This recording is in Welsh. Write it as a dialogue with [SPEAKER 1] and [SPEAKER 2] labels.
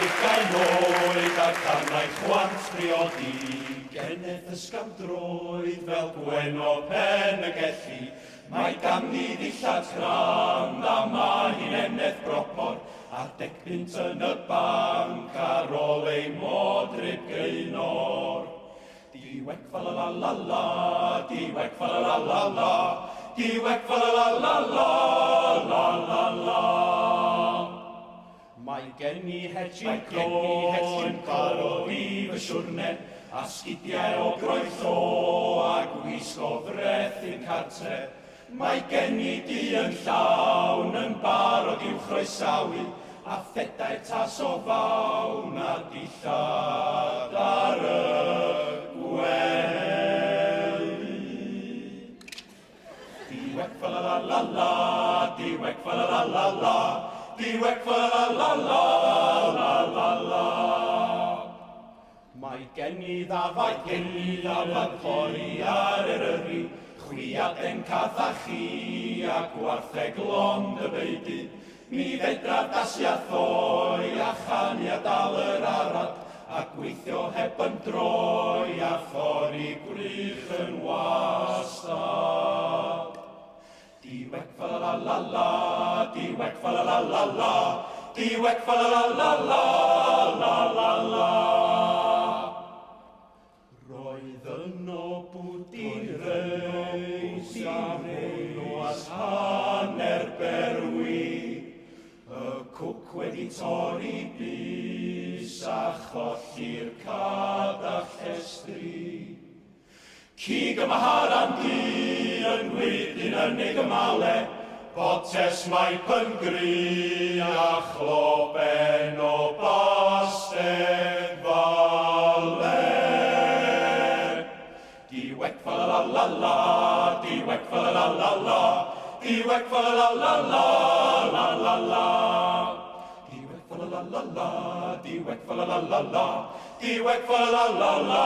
[SPEAKER 1] ugain oed a darnau chwant briodi. Geneth ysgandroedd fel gwen o pen y gelli. Mae ganddi ddillad crand a mae hi'n eneth bropor. Ar decpunt yn y banc ar ôl ei modryb gaenor. Diwec fa la la la la, diwec fa la la la la, diwec fa la la la la, la la la. Mae gen i hedgyn croen barod i fy siwrne, a sgidiau o groetho a gwisg o frethin cartre. Mae gen i di yn llawn yn barod i'w chroesawu, a phedau'r tas o fawn a dillad ar y gwely. Diwec fa la la la la, diwec fa la la la la, diwec fa la la la la, la la la. Mae gen i ddafad pori ar Eryri, chwiaden cathachi a gwartheg lond y beidu. Mi fedra'r dasia thoi a chanu a dal yr arad, a gweithio heb yn droi a thori grych yn wastad. Diwec fa la la la la, diwec fa la la la la, diwec fa la la la la, la la la. Roedd yno bwdi'n reis a mwynoas hanner berwi, y cwc wedi torri bys a cholli'r cad a llestri. Cig y maharan di yn gwydyn yn ei gymale, botes mae pyngri a chloben o bastedd falen. Diwec fa la la la la, diwec fa la la la la, diwec fa la la la la, la la la. Diwec fa la la la la, diwec fa la la la la, diwec fa la la la la.